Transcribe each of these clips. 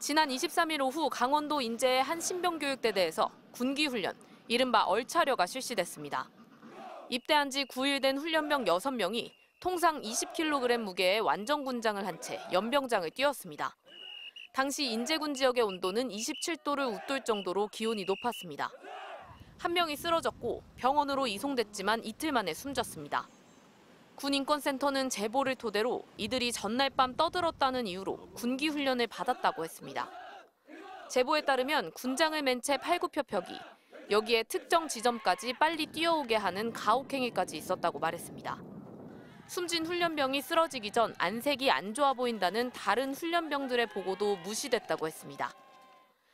지난 23일 오후 강원도 인제의 한 신병교육대대에서 군기훈련, 이른바 얼차려가 실시됐습니다. 입대한 지 9일 된 훈련병 6명이 통상 20kg 무게의 완전군장을 한 채 연병장을 뛰었습니다. 당시 인제군 지역의 온도는 27도를 웃돌 정도로 기온이 높았습니다. 한 명이 쓰러졌고 병원으로 이송됐지만 이틀 만에 숨졌습니다. 군인권센터는 제보를 토대로 이들이 전날 밤 떠들었다는 이유로 군기훈련을 받았다고 했습니다. 제보에 따르면 군장을 맨 채 팔굽혀펴기, 여기에 특정 지점까지 빨리 뛰어오게 하는 가혹행위까지 있었다고 말했습니다. 숨진 훈련병이 쓰러지기 전 안색이 안 좋아 보인다는 다른 훈련병들의 보고도 무시됐다고 했습니다.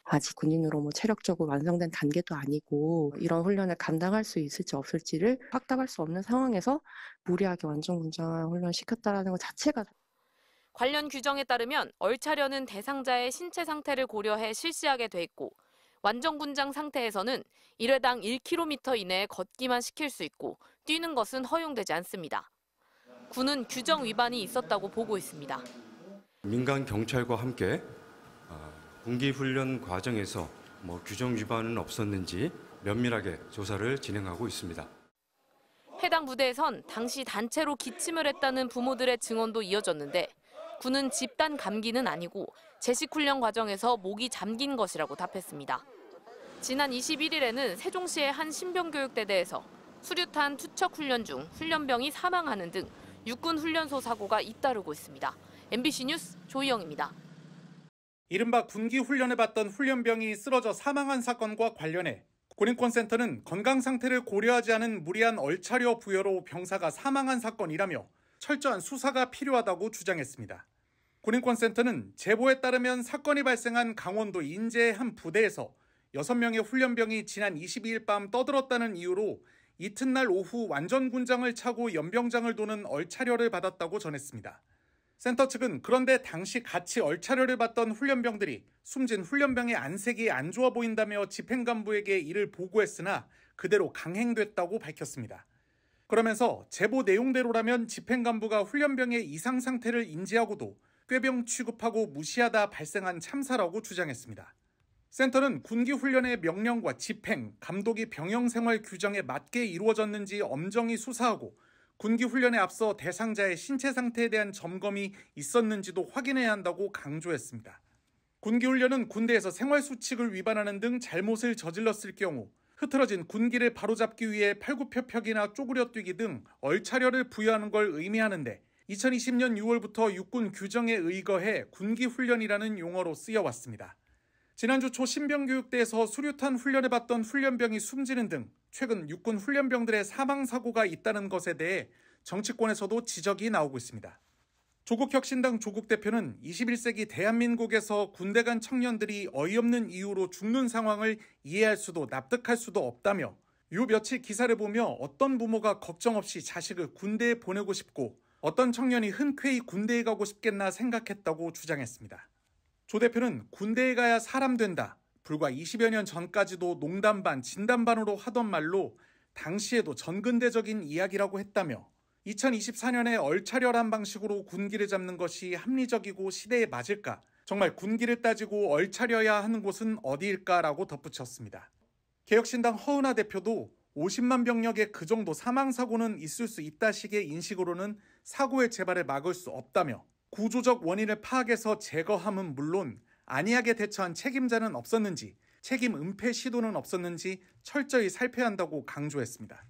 아직 군인으로 체력적으로 완성된 단계도 아니고 이런 훈련을 감당할 수 있을지 없을지를 확답할 수 없는 상황에서 무리하게 완전군장 훈련시켰다는 것 자체가. 관련 규정에 따르면 얼차려는 대상자의 신체 상태를 고려해 실시하게 돼 있고 완전군장 상태에서는 1회당 1km 이내에 걷기만 시킬 수 있고 뛰는 것은 허용되지 않습니다. 군은 규정 위반이 있었다고 보고 있습니다. 민간 경찰과 함께 군기훈련 과정에서 규정 위반은 없었는지 면밀하게 조사를 진행하고 있습니다. 해당 부대에선 당시 단체로 기침을 했다는 부모들의 증언도 이어졌는데 군은 집단 감기는 아니고 제식훈련 과정에서 목이 잠긴 것이라고 답했습니다. 지난 21일에는 세종시의 한 신병교육대대에서 수류탄 투척 훈련 중 훈련병이 사망하는 등 육군 훈련소 사고가 잇따르고 있습니다. MBC 뉴스 조희영입니다. 이른바 군기 훈련을 받던 훈련병이 쓰러져 사망한 사건과 관련해 군인권센터는 건강 상태를 고려하지 않은 무리한 얼차려 부여로 병사가 사망한 사건이라며 철저한 수사가 필요하다고 주장했습니다. 군인권센터는 제보에 따르면 사건이 발생한 강원도 인제의 한 부대에서 6명의 훈련병이 지난 22일 밤 떠들었다는 이유로 이튿날 오후 완전군장을 차고 연병장을 도는 얼차려를 받았다고 전했습니다. 센터 측은 그런데 당시 같이 얼차려를 받던 훈련병들이 숨진 훈련병의 안색이 안 좋아 보인다며 집행간부에게 이를 보고했으나 그대로 강행됐다고 밝혔습니다. 그러면서 제보 내용대로라면 집행간부가 훈련병의 이상 상태를 인지하고도 꾀병 취급하고 무시하다 발생한 참사라고 주장했습니다. 센터는 군기훈련의 명령과 집행, 감독이 병영생활 규정에 맞게 이루어졌는지 엄정히 수사하고 군기훈련에 앞서 대상자의 신체 상태에 대한 점검이 있었는지도 확인해야 한다고 강조했습니다. 군기훈련은 군대에서 생활수칙을 위반하는 등 잘못을 저질렀을 경우 흐트러진 군기를 바로잡기 위해 팔굽혀펴기나 쪼그려 뛰기 등 얼차려를 부여하는 걸 의미하는데 2020년 6월부터 육군 규정에 의거해 군기훈련이라는 용어로 쓰여왔습니다. 지난주 초 신병교육대에서 수류탄 훈련을 받던 훈련병이 숨지는 등 최근 육군 훈련병들의 사망사고가 있다는 것에 대해 정치권에서도 지적이 나오고 있습니다. 조국혁신당 조국 대표는 21세기 대한민국에서 군대 간 청년들이 어이없는 이유로 죽는 상황을 이해할 수도 납득할 수도 없다며 요 며칠 기사를 보며 어떤 부모가 걱정 없이 자식을 군대에 보내고 싶고 어떤 청년이 흔쾌히 군대에 가고 싶겠나 생각했다고 주장했습니다. 조 대표는 군대에 가야 사람 된다. 불과 20여 년 전까지도 농담 반 진담 반으로 하던 말로 당시에도 전근대적인 이야기라고 했다며 2024년에 얼차려란 방식으로 군기를 잡는 것이 합리적이고 시대에 맞을까? 정말 군기를 따지고 얼차려야 하는 곳은 어디일까라고 덧붙였습니다. 개혁신당 허은하 대표도 50만 병력의 그 정도 사망사고는 있을 수 있다식의 인식으로는 사고의 재발을 막을 수 없다며 구조적 원인을 파악해서 제거함은 물론 안이하게 대처한 책임자는 없었는지 책임 은폐 시도는 없었는지 철저히 살펴야 한다고 강조했습니다.